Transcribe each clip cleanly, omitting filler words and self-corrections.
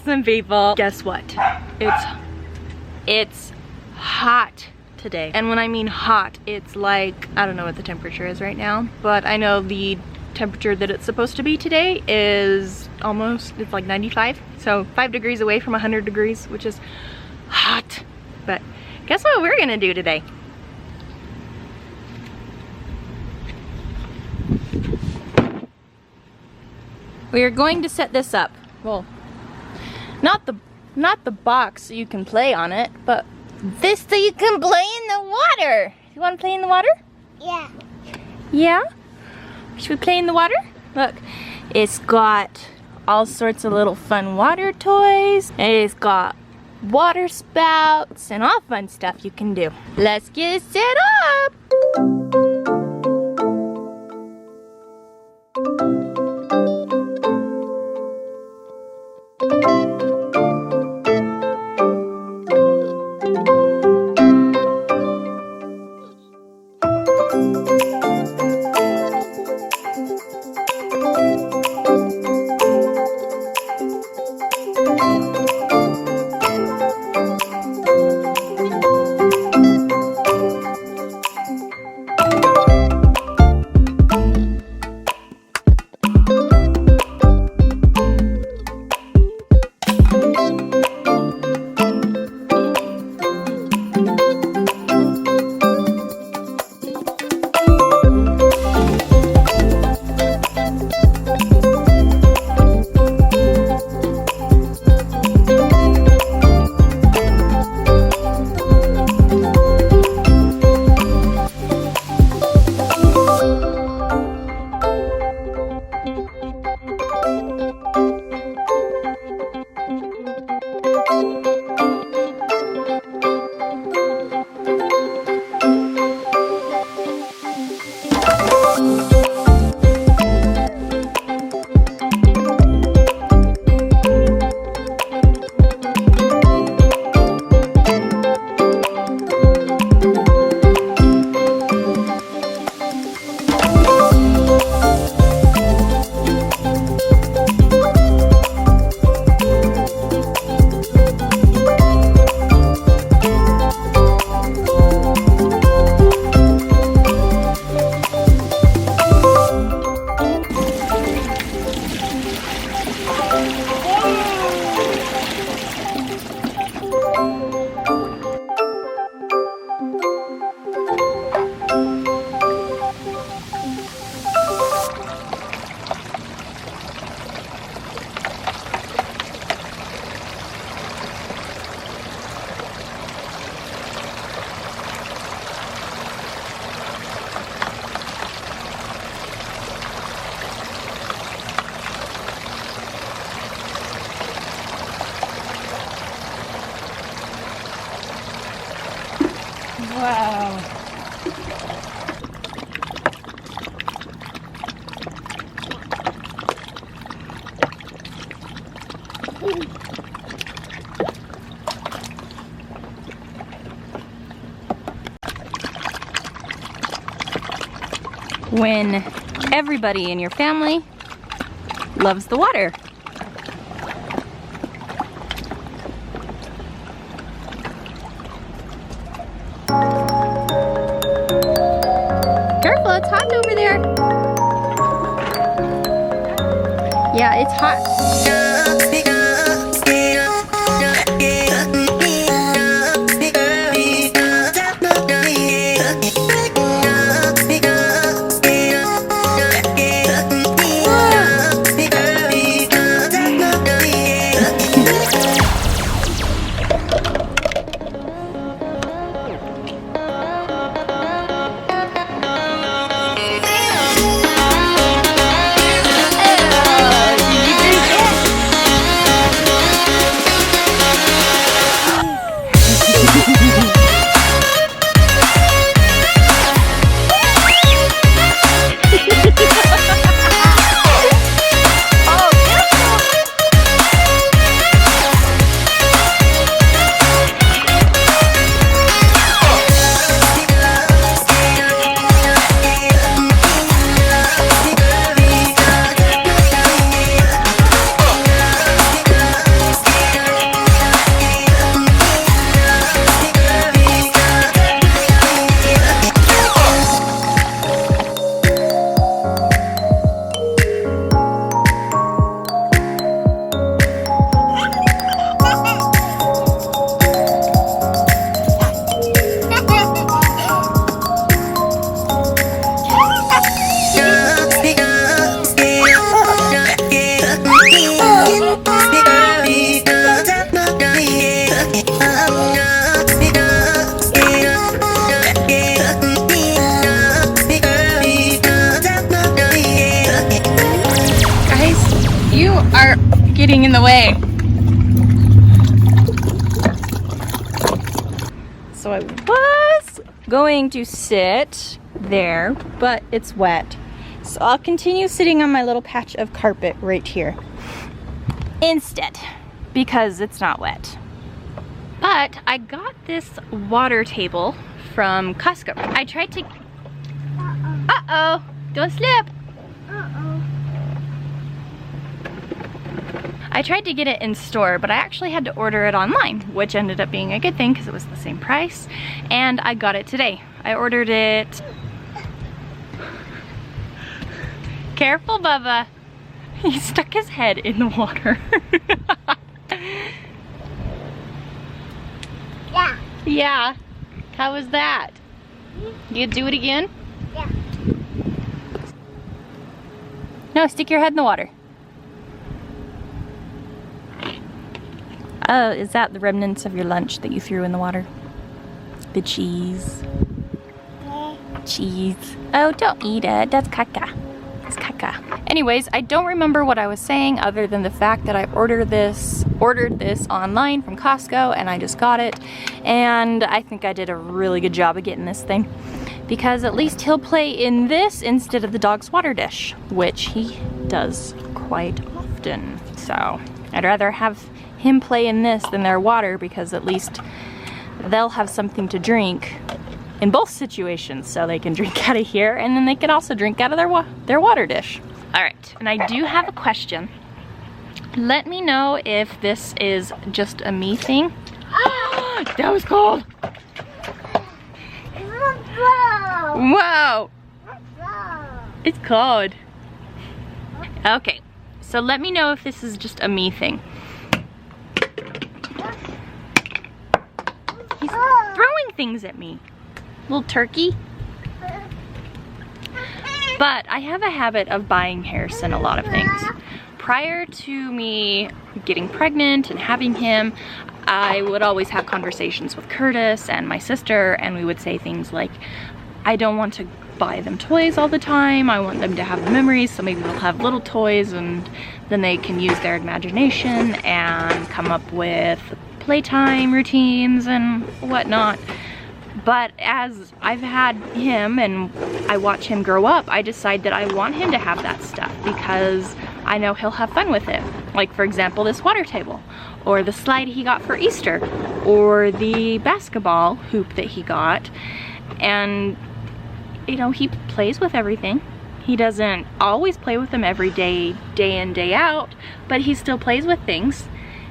Listen, people, guess what? It's hot today. And when I mean hot, it's like, I don't know what the temperature is right now, but I know the temperature that it's supposed to be today is it's like 95. So 5 degrees away from 100 degrees, which is hot. But guess what we're gonna do today? We are going to set this up. Well, not the box so you can play on it, but this so you can play in the water. You want to play in the water? Yeah. Yeah? Should we play in the water? Look, it's got all sorts of little fun water toys. It's got water spouts and all fun stuff you can do. Let's get set up. Wow. When everybody in your family loves the water. Careful, it's hot over there. Yeah, it's hot. getting in the way. So I was going to sit there, but it's wet. So I'll continue sitting on my little patch of carpet right here instead, because it's not wet. But I got this water table from Costco. I tried to... Uh-oh, don't slip. I tried to get it in store, but I actually had to order it online, which ended up being a good thing because it was the same price, and I got it today. I ordered it... Careful, Bubba. He stuck his head in the water. Yeah. Yeah. How was that? You do it again? Yeah. No, stick your head in the water. Oh, is that the remnants of your lunch that you threw in the water? The cheese. Yeah. Cheese. Oh, don't eat it. That's caca. It's caca. Anyways, I don't remember what I was saying other than the fact that I ordered this online from Costco, and I just got it. And I think I did a really good job of getting this thing, because at least he'll play in this instead of the dog's water dish, which he does quite often. So I'd rather have him play in this than their water, because at least they'll have something to drink in both situations, so they can drink out of here, and then they can also drink out of their water dish. All right, and I do have a question. Let me know if this is just a me thing. That was cold. Whoa. It's cold. Okay, so let me know if this is just a me thing. He's throwing things at me. Little turkey. But I have a habit of buying Harrison a lot of things. Prior to me getting pregnant and having him, I would always have conversations with Curtis and my sister, and we would say things like, I don't want to buy them toys all the time. I want them to have memories, so maybe we'll have little toys, and then they can use their imagination and come up with playtime routines and whatnot. But as I've had him and I watch him grow up, I decide that I want him to have that stuff because I know he'll have fun with it. Like, for example, this water table, or the slide he got for Easter, or the basketball hoop that he got. And, you know, he plays with everything. He doesn't always play with them every day, day in, day out, but he still plays with things.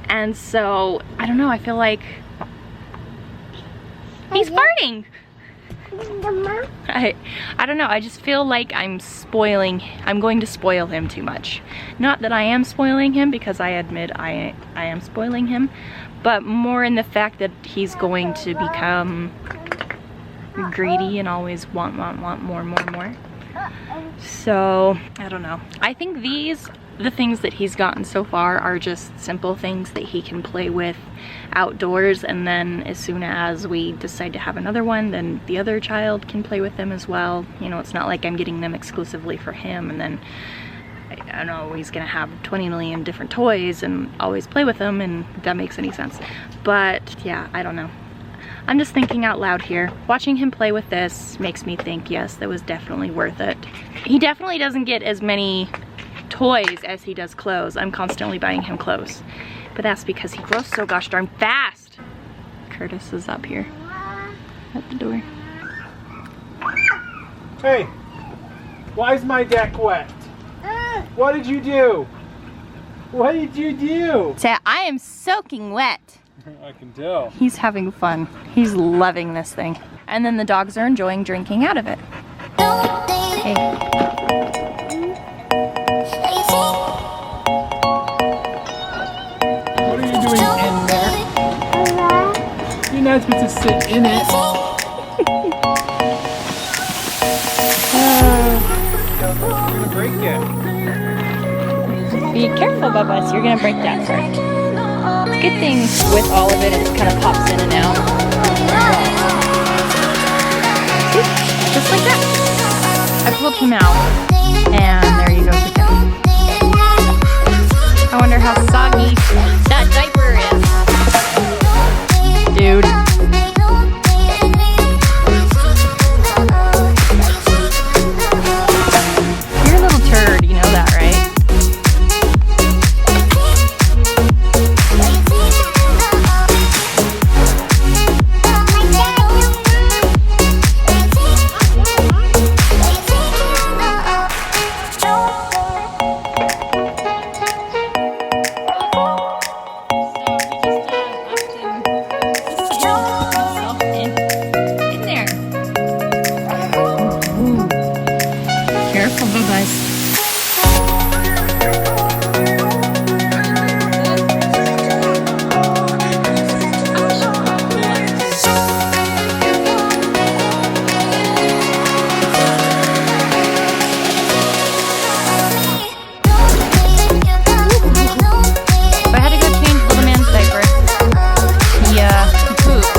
And so, I don't know, I feel like he's farting. I don't know, I just feel like I'm going to spoil him too much. Not that I am spoiling him, because I admit I am spoiling him, but more in the fact that he's going to become greedy and always want more. So, I don't know. I think the things that he's gotten so far are just simple things that he can play with outdoors, and then as soon as we decide to have another one, then the other child can play with them as well. You know, it's not like I'm getting them exclusively for him, and then I don't know, he's gonna have 20 million different toys and always play with them, and if that makes any sense. But yeah, I don't know. I'm just thinking out loud here. Watching him play with this makes me think, yes, that was definitely worth it. He definitely doesn't get as many toys as he does clothes. I'm constantly buying him clothes, but that's because he grows so gosh darn fast. Curtis is up here at the door. Hey, why is my deck wet? What did you do? What did you do? Say, I am soaking wet. I can tell. He's having fun. He's loving this thing. And then the dogs are enjoying drinking out of it. Hey. What are you doing in there? You're not supposed to sit in it. You're gonna break it. Be careful, Bubba, you're gonna break that part. It's a good thing with all of it, it just kind of pops in and out. See? Just like that. I pulled him out, and there you go again. I wonder how soggy that diaper is. Dude. You're a little turd, you know that, right? Careful, bye-bye. I had to go change little man's diaper. He pooped.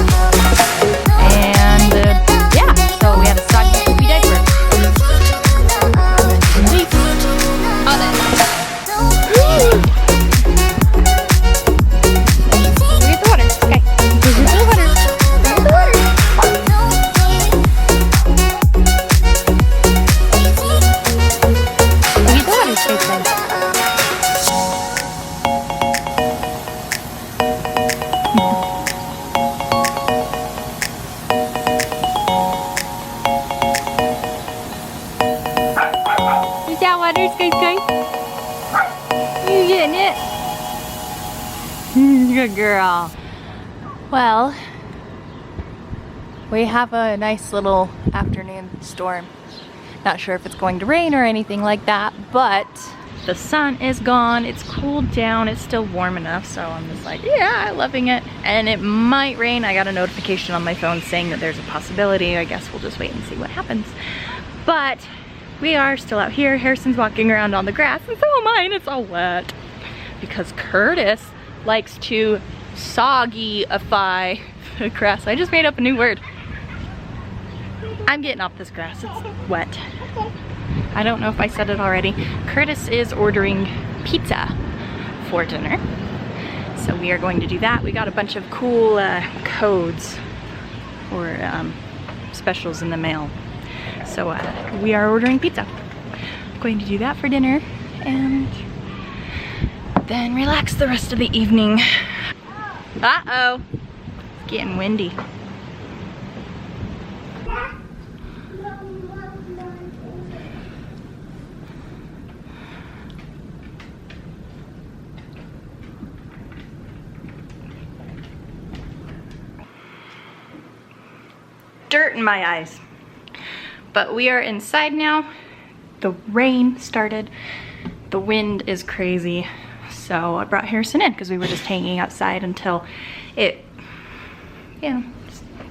And yeah, so we had a soggy poopy diaper. Leaf. Oh, that. Look at the water. Okay. Look at the water. Look at the water. Look at the water, Jason. Is that water, Sky Sky? You getting it? Good girl. Well, we have a nice little afternoon storm. Not sure if it's going to rain or anything like that, but the sun is gone. It's cooled down. It's still warm enough, so I'm just like, yeah, I'm loving it. And it might rain. I got a notification on my phone saying that there's a possibility. I guess we'll just wait and see what happens. But we are still out here. Harrison's walking around on the grass, and so am I, and it's all wet. Because Curtis likes to soggy-ify the grass. I just made up a new word. I'm getting off this grass. It's wet. I don't know if I said it already. Curtis is ordering pizza for dinner. So we are going to do that. We got a bunch of cool codes or specials in the mail. So we are ordering pizza. I'm going to do that for dinner and then relax the rest of the evening. Uh-oh, it's getting windy. Dirt in my eyes. But we are inside now. The rain started. The wind is crazy. So I brought Harrison in because we were just hanging outside until it, you know,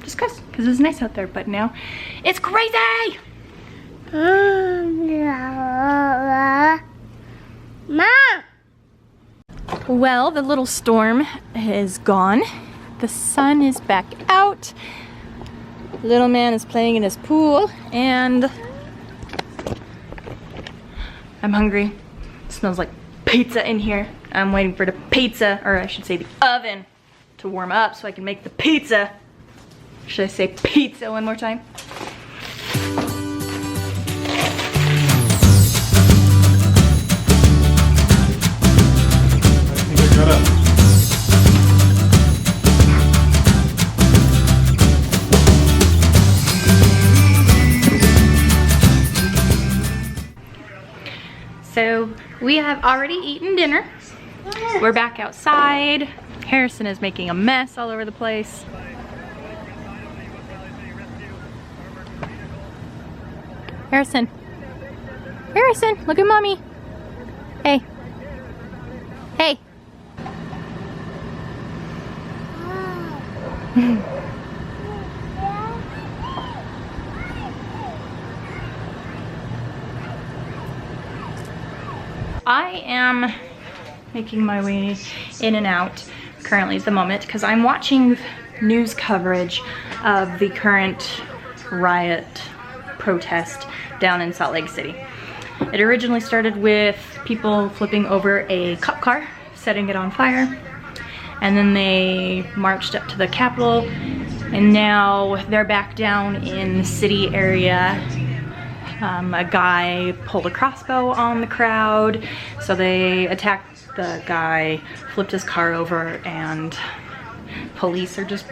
just because it's nice out there. But now it's crazy! Mom! Well, the little storm is gone. The sun is back out. Little man is playing in his pool, and I'm hungry. It smells like pizza in here. I'm waiting for the pizza, or I should say the oven, to warm up so I can make the pizza. Should I say pizza one more time? I think I got up. So we have already eaten dinner. We're back outside. Harrison is making a mess all over the place. Harrison. Harrison, look at mommy. Hey. Hey. I am making my way in and out currently at the moment because I'm watching news coverage of the current riot protest down in Salt Lake City. It originally started with people flipping over a cop car setting it on fire. And then they marched up to the Capitol, and now they're back down in the city area. A guy pulled a crossbow on the crowd, so they attacked the guy, flipped his car over, and police are just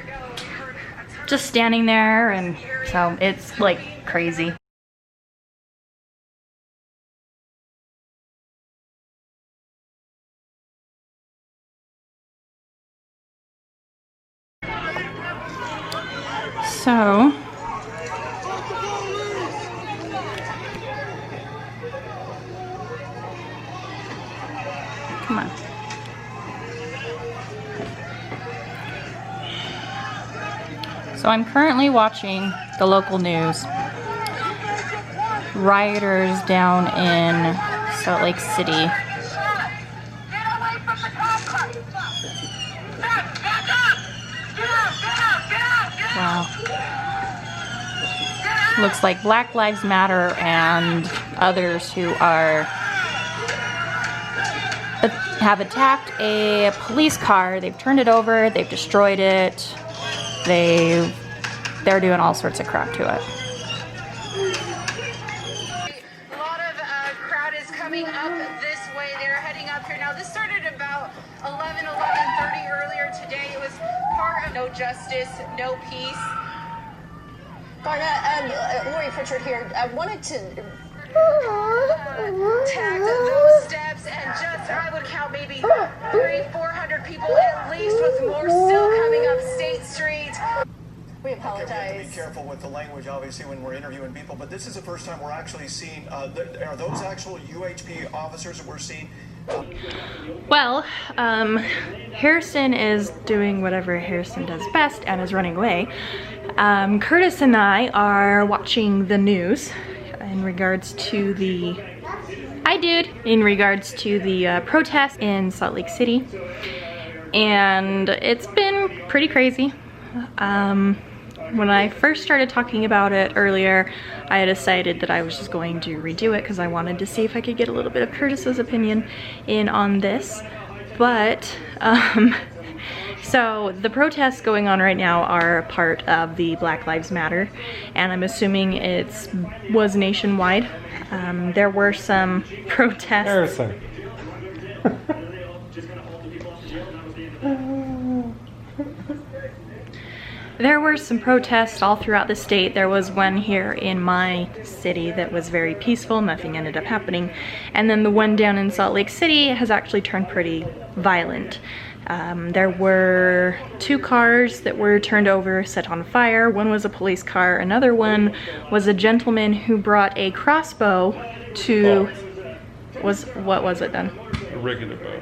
standing there, and so it's like crazy. So come on. So I'm currently watching the local news. Rioters down in Salt Lake City. Wow. Looks like Black Lives Matter and others who have attacked a police car. They've turned it over, they've destroyed it. They're doing all sorts of crap to it. A lot of crowd is coming up this way. They're heading up here. Now, this started about 11:30 earlier today. It was part of No Justice, No Peace. Garna, Lori Pritchard here. I wanted to Tag those steps, and just, I would count maybe 300-400 people at least, with more still coming up State Street. We apologize. Okay, we have to be careful with the language, obviously, when we're interviewing people, but this is the first time we're actually seeing, are those actual UHP officers that we're seeing? Well, Harrison is doing whatever Harrison does best and is running away. Curtis and I are watching the news in regards to the protest in Salt Lake City, and it's been pretty crazy. When I first started talking about it earlier, I had decided that I was just going to redo it because I wanted to see if I could get a little bit of Curtis's opinion in on this. But so the protests going on right now are part of the Black Lives Matter, and I'm assuming it was nationwide. There were some protests. Harrison. There were some protests all throughout the state. There was one here in my city that was very peaceful, nothing ended up happening. And then the one down in Salt Lake City has actually turned pretty violent. There were 2 cars that were turned over, set on fire. One was a police car, another one was a gentleman who brought a crossbow to, what was it then? A regular bow.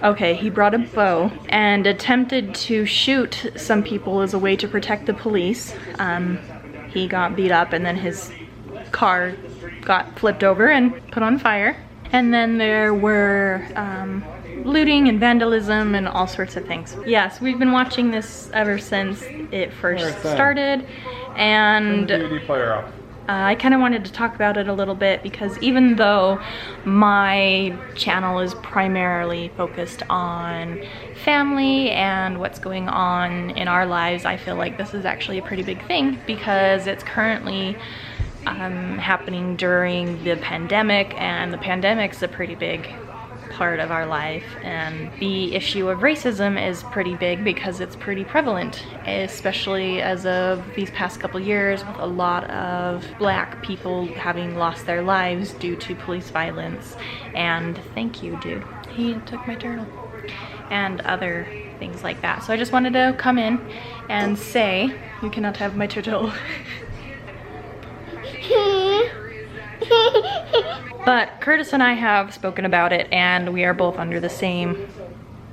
Okay, he brought a bow and attempted to shoot some people as a way to protect the police. He got beat up, and then his car got flipped over and put on fire. And then there were looting and vandalism and all sorts of things. Yes, we've been watching this ever since it first started, and DVD player off. I kind of wanted to talk about it a little bit because even though my channel is primarily focused on family and what's going on in our lives, I feel like this is actually a pretty big thing because it's currently happening during the pandemic, and the pandemic's a pretty big part of our life, and the issue of racism is pretty big because it's pretty prevalent, especially as of these past couple years, with a lot of Black people having lost their lives due to police violence. And thank you, dude, he took my turtle, and other things like that. So I just wanted to come in and say you cannot have my turtle. But Curtis and I have spoken about it, and we are both under the same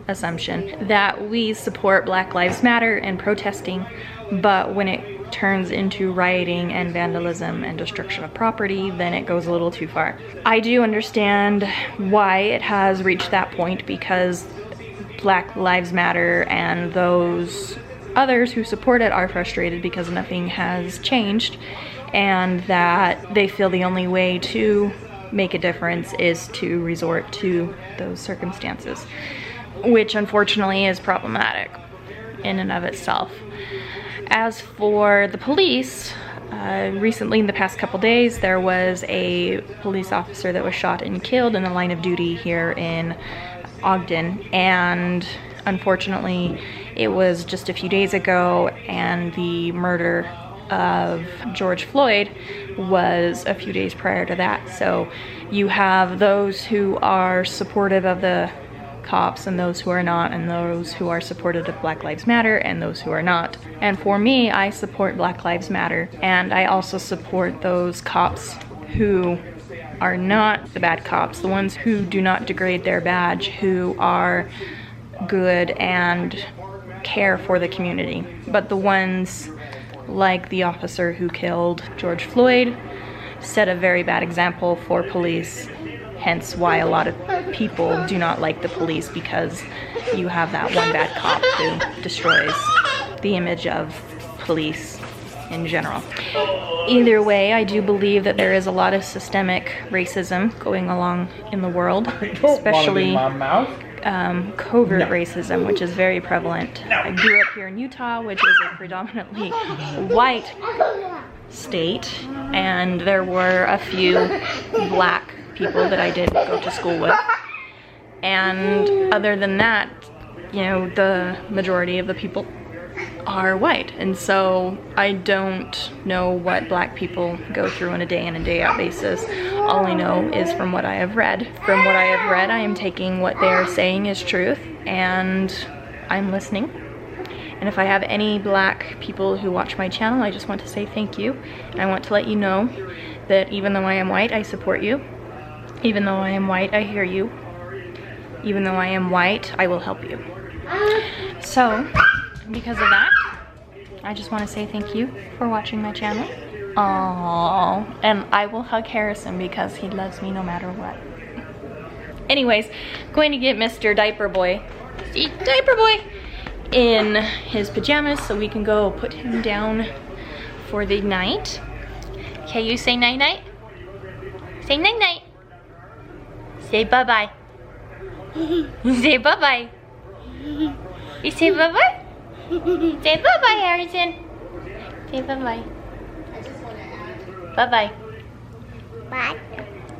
assumption that we support Black Lives Matter and protesting, but when it turns into rioting and vandalism and destruction of property, then it goes a little too far. I do understand why it has reached that point, because Black Lives Matter and those others who support it are frustrated because nothing has changed, and that they feel the only way to make a difference is to resort to those circumstances. which unfortunately is problematic in and of itself. As for the police, recently in the past couple days, there was a police officer that was shot and killed in the line of duty here in Ogden, and unfortunately it was just a few days ago, and the murder of George Floyd was a few days prior to that. So you have those who are supportive of the cops and those who are not, and those who are supportive of Black Lives Matter and those who are not. And for me, I support Black Lives Matter, and I also support those cops who are not the bad cops, the ones who do not degrade their badge, who are good and care for the community. But the ones like the officer who killed George Floyd set a very bad example for police, hence why a lot of people do not like the police, because you have that one bad cop who destroys the image of police in general. Either way, I do believe that there is a lot of systemic racism going along in the world, especially covert racism, which is very prevalent. I grew up here in Utah, which is a predominantly white state, and there were a few black people that I did go to school with. And other than that, you know, the majority of the people are white, and so I don't know what black people go through on a day in and day out basis. All I know is from what I have read. From what I have read, I am taking what they are saying as truth, and I'm listening. And if I have any black people who watch my channel, I just want to say thank you. And I want to let you know that even though I am white, I support you. Even though I am white, I hear you. Even though I am white, I will help you. So, because of that, I just want to say thank you for watching my channel. Aww. And I will hug Harrison because he loves me no matter what. Anyways, going to get Mr. Diaper Boy, see, Diaper Boy, in his pajamas so we can go put him down for the night. Okay, you say night-night? Say night-night. Say bye-bye. Say bye-bye. You say bye-bye? Say bye-bye, Harrison. Say bye-bye. Bye-bye. Bye.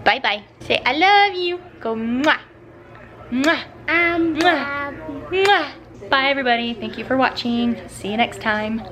Bye-bye. Say I love you. Go mwah. Mwah. Mwah. Mwah. Bye, everybody. Thank you for watching. See you next time.